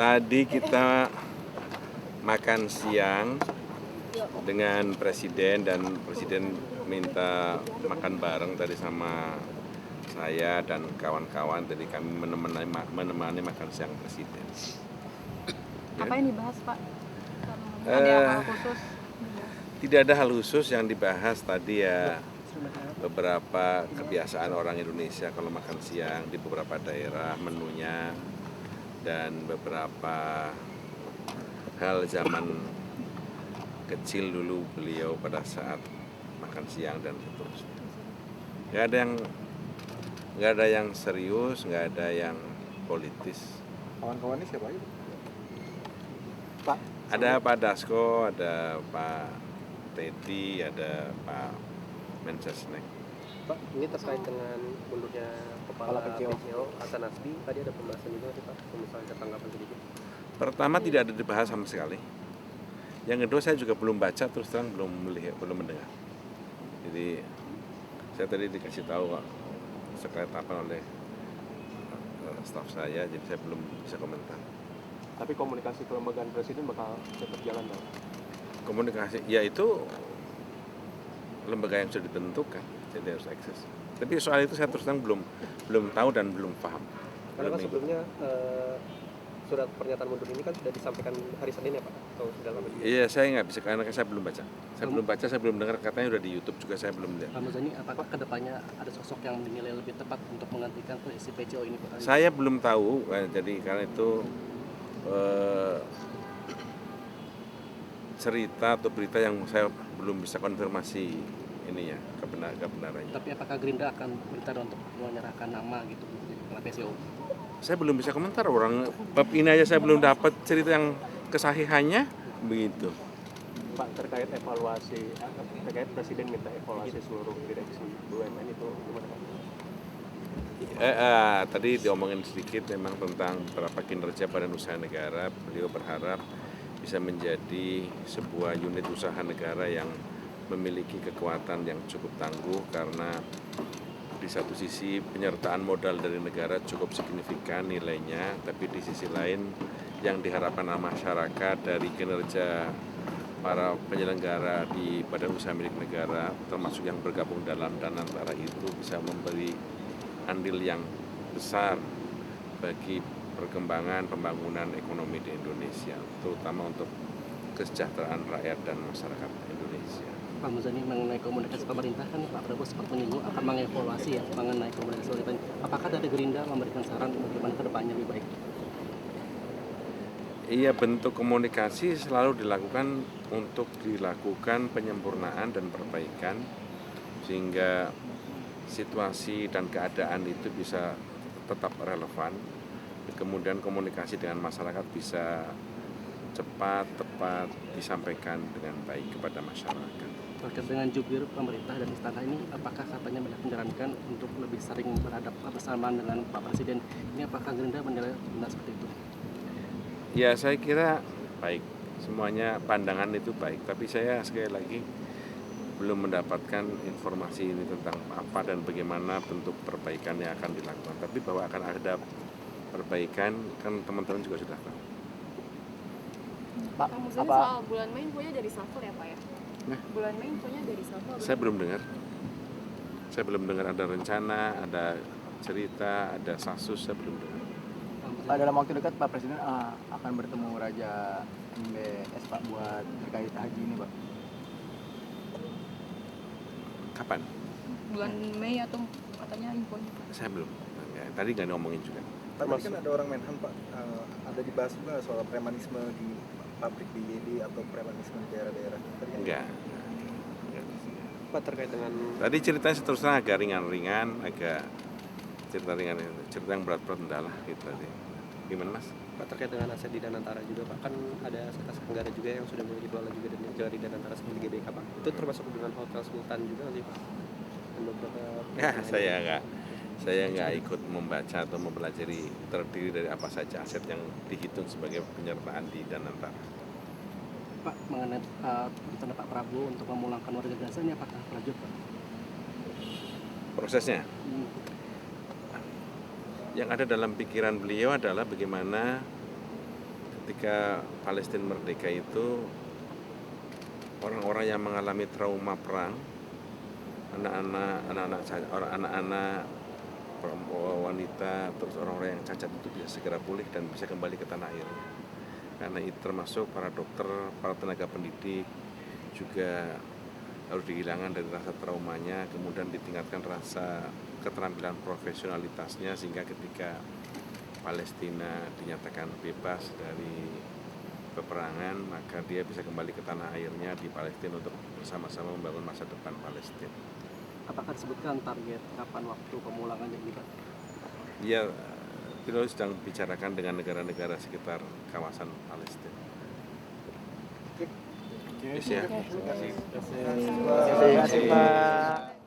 Tadi kita makan siang dengan presiden dan presiden minta makan bareng tadi sama saya dan kawan-kawan. Jadi kami menemani makan siang presiden. Apa yang dibahas, Pak? Ada hal khusus? Tidak ada hal khusus yang dibahas tadi ya. Beberapa kebiasaan orang Indonesia kalau makan siang di beberapa daerah menunya, dan beberapa hal zaman kecil dulu beliau pada saat makan siang dan seterusnya. Nggak ada yang serius, nggak ada yang politis. Kawan-kawannya siapa aja, Pak? Ada Pak Dasko, ada Pak Teddy, ada Pak Mensesnek. Pak, ini terkait dengan mundurnya Kepala PCO Hasan Nasbi, tadi ada pembahasan juga sih Pak, misalnya tanggapan sedikit. Pertama tidak ada dibahas sama sekali. Yang kedua saya juga belum baca, terus terang belum melihat, belum mendengar. Jadi saya tadi dikasih tahu sekalian apa oleh staf saya, jadi saya belum bisa komentar. Tapi komunikasi kelembagaan presiden bakal tetap jalan dong? Komunikasi, ya itu lembaga yang sudah ditentukan, jadi harus eksis. Tapi soal itu saya terus terang belum tahu dan belum paham. Karena kan sebelumnya surat pernyataan mundur ini kan sudah disampaikan hari Senin ya Pak? Atau sudah lama juga? Iya, saya nggak bisa karena saya belum baca. Saya belum dengar, katanya udah di YouTube juga, saya belum lihat. Pak Muzani, apakah kedepannya ada sosok yang dinilai lebih tepat untuk menggantikan posisi PCO ini Pak? Saya belum tahu, jadi karena itu cerita atau berita yang saya belum bisa konfirmasi ini ya kebenarannya. Tapi apakah Gerindra akan minta untuk menyerahkan nama gitu ke PCO? Saya belum bisa komentar, orang bab ini aja saya belum dapat cerita yang kesahihannya begitu. Pak, terkait evaluasi, terkait presiden minta evaluasi seluruh direksi BUMN itu gimana Pak? Tadi diomongin sedikit memang tentang beberapa kinerja Badan Usaha Negara. Beliau berharap bisa menjadi sebuah unit usaha negara yang memiliki kekuatan yang cukup tangguh, karena di satu sisi penyertaan modal dari negara cukup signifikan nilainya, tapi di sisi lain yang diharapkan masyarakat dari kinerja para penyelenggara di badan usaha milik negara, termasuk yang bergabung dalam dan antara itu, bisa memberi andil yang besar bagi perkembangan pembangunan ekonomi di Indonesia, terutama untuk kesejahteraan rakyat dan masyarakat Indonesia. Pak Muzani, mengenai komunikasi pemerintah kan Pak Prabowo sempat menyinggung akan mengevaluasi ya mengenai komunikasi pemerintah. Apakah dari Gerindra memberikan saran bagaimana ke depannya lebih baik? Iya, bentuk komunikasi selalu dilakukan untuk dilakukan penyempurnaan dan perbaikan sehingga situasi dan keadaan itu bisa tetap relevan. Kemudian komunikasi dengan masyarakat bisa cepat, tepat disampaikan dengan baik kepada masyarakat. Terkait dengan jubir pemerintah dan istana ini, apakah katanya banyak menyarankan untuk lebih sering berhadap bersamaan dengan Pak Presiden? Ini apakah Gerindra menilai benar seperti itu? Ya, saya kira baik. Semuanya pandangan itu baik. Tapi saya sekali lagi belum mendapatkan informasi ini tentang apa dan bagaimana bentuk perbaikan yang akan dilakukan. Tapi bahwa akan ada perbaikan kan teman-teman juga sudah tahu. Pak Muzani, soal bulan Mei infonya dari Shuffle ya Pak ya? Nah, bulan Mei infonya dari Shuffle? saya belum dengar. Saya belum dengar ada rencana, ada cerita, ada sasus, saya belum dengar. Pak, dalam waktu dekat Pak Presiden akan bertemu Raja MBS Pak buat terkait haji ini Pak. Kapan? Bulan Mei atau katanya infonya? Saya belum. Tadi nggak ngomongin juga. Tapi kan ada orang Menhan Pak, ada dibahas juga soal premanisme di pabrik di YD atau premanisme di daerah-daerah. Enggak. Pak, terkait dengan Tadi ceritanya terus terang agak ringan-ringan, agak cerita ringan, cerita yang berat-berat enggak lah gitu tadi. Gimana Mas? Pak, terkait dengan aset di Danantara juga Pak, kan ada aset negara juga yang sudah mulai dikelola juga dari Danantara seperti GBK Pak. Itu termasuk dengan Hotel Sultan juga sih Pak? Dan beberapa Ya, saya nggak ikut membaca atau mempelajari terdiri dari apa saja aset yang dihitung sebagai penyertaan di Danantara. Pak, mengenai rencana Pak Prabowo untuk memulangkan warga Gaza ini apakah lanjut Pak? Prosesnya? Yang ada dalam pikiran beliau adalah bagaimana ketika Palestina merdeka itu orang-orang yang mengalami trauma perang, anak-anak, wanita, terus orang-orang yang cacat itu bisa segera pulih dan bisa kembali ke tanah airnya. Karena itu termasuk para dokter, para tenaga pendidik juga harus dihilangkan dari rasa traumanya, kemudian ditingkatkan rasa keterampilan profesionalitasnya sehingga ketika Palestina dinyatakan bebas dari peperangan, maka dia bisa kembali ke tanah airnya di Palestina untuk bersama-sama membangun masa depan Palestina. Apakah disebutkan target kapan waktu pemulangannya ini Pak? Ya, beliau sedang bicarakan dengan negara-negara sekitar kawasan Palestina. Oke. Ya. Terima kasih Pak.